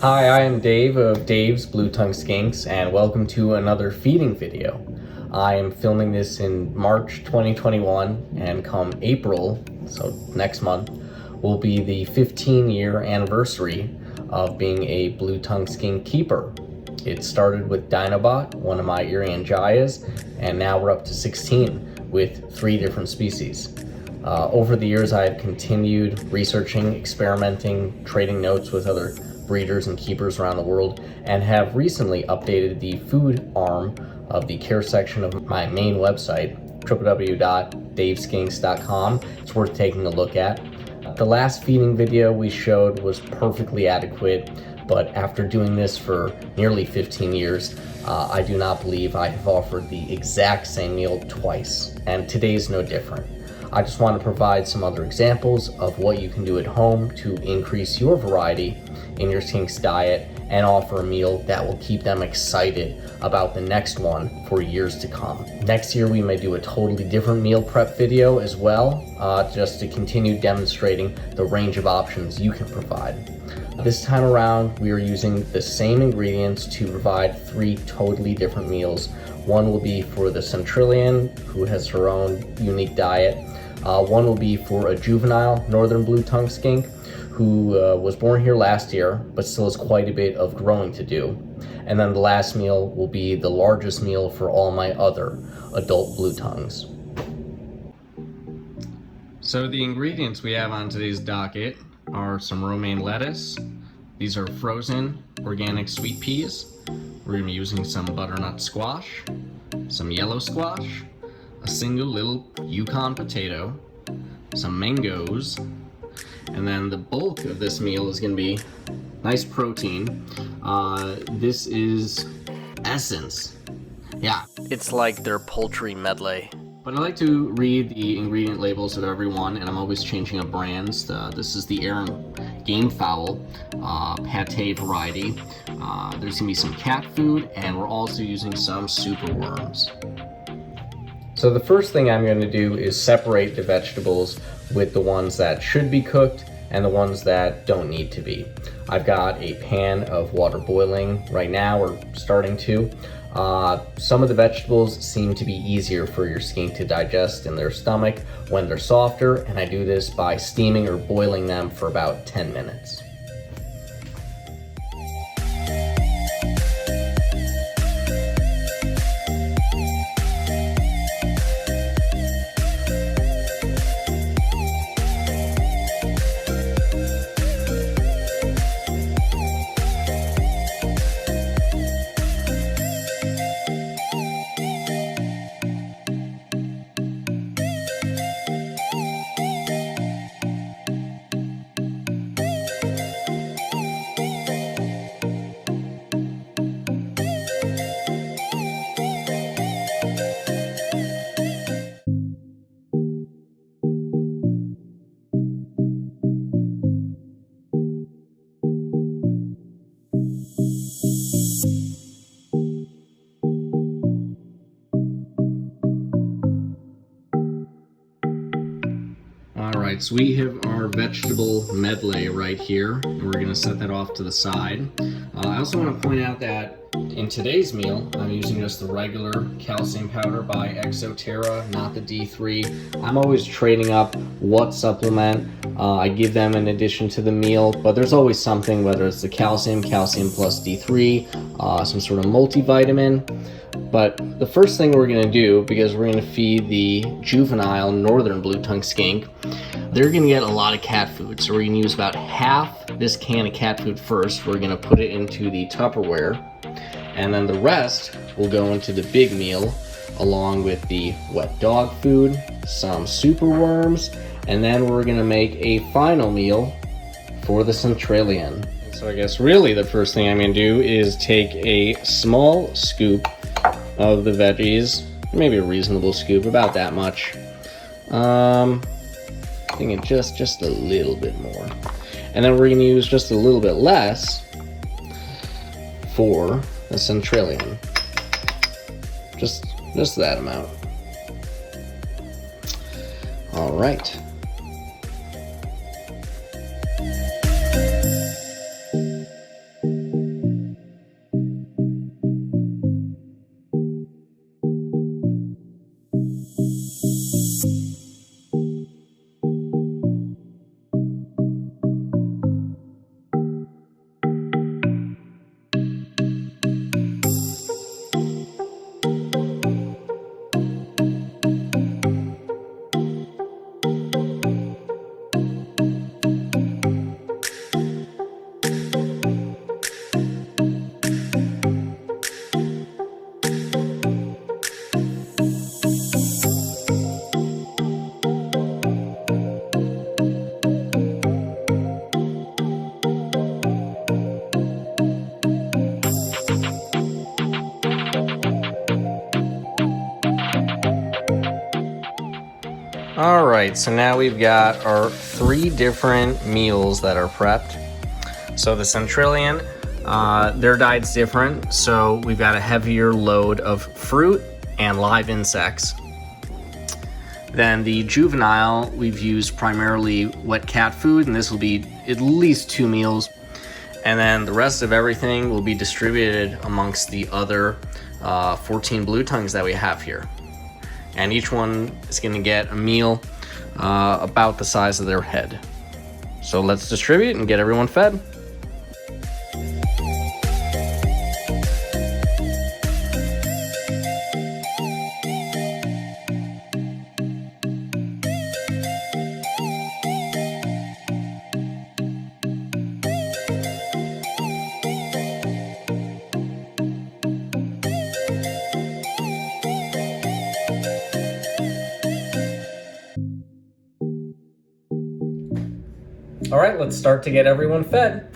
Hi, I am Dave of Dave's Blue Tongue Skinks, and welcome to another feeding video. I am filming this in March 2021, and come April, so next month, will be the 15-year anniversary of being a Blue Tongue Skink keeper. It started with Dinobot, one of my Irian Jayas, and now we're up to 16 with 3 different species. Over the years, I have continued researching, experimenting, trading notes with other breeders and keepers around the world, and have recently updated the food arm of the care section of my main website, www.daveskinks.com. It's worth taking a look at. The last feeding video we showed was perfectly adequate, but after doing this for nearly 15 years, I do not believe I have offered the exact same meal twice, and today's no different. I just want to provide some other examples of what you can do at home to increase your variety in your skinks diet and offer a meal that will keep them excited about the next one for years to come. Next year we may do a totally different meal prep video as well, just to continue demonstrating the range of options you can provide. This time around, we are using the same ingredients to provide 3 totally different meals. One will be for the Centralian, who has her own unique diet. One will be for a juvenile northern blue tongue skink who was born here last year, but still has quite a bit of growing to do. And then the last meal will be the largest meal for all my other adult blue tongues. So the ingredients we have on today's docket are some romaine lettuce. These are frozen organic sweet peas. We're gonna be using some butternut squash, some yellow squash, a single little Yukon potato, some mangoes, and then the bulk of this meal is going to be nice protein. This is Essence. Yeah, it's like their poultry medley. But I like to read the ingredient labels of everyone, and I'm always changing up brands. This is the Aaron Game Fowl pate variety. There's going to be some cat food, and we're also using some super worms. So the first thing I'm going to do is separate the vegetables with the ones that should be cooked and the ones that don't need to be. I've got a pan of water boiling right now, or starting to. Some of the vegetables seem to be easier for your skink to digest in their stomach when they're softer, and I do this by steaming or boiling them for about 10 minutes. Alright, so we have our vegetable medley right here, and we're going to set that off to the side. I also want to point out that in today's meal, I'm using just the regular calcium powder by Exoterra, not the D3. I'm always trading up what supplement I give them in addition to the meal, but there's always something, whether it's the calcium plus D3, some sort of multivitamin. But the first thing we're going to do, because we're going to feed the juvenile northern blue tongue skink, they're going to get a lot of cat food. So we're going to use about half this can of cat food first. We're going to put it into the Tupperware, and then the rest will go into the big meal along with the wet dog food, some super worms, and then we're going to make a final meal for the Centralian. So I guess really the first thing I'm going to do is take a small scoop of the veggies, maybe a reasonable scoop, about that much. I think just a little bit more. And then we're going to use just a little bit less for the Centralian. Just that amount. All right. All right, so now we've got our 3 different meals that are prepped. So the Centrillion, their diet's different. So we've got a heavier load of fruit and live insects. Then the Juvenile, we've used primarily wet cat food, and this will be at least 2 meals. And then the rest of everything will be distributed amongst the other 14 blue tongues that we have here. And each one is going to get a meal about the size of their head. So let's distribute and get everyone fed. All right, let's start to get everyone fed.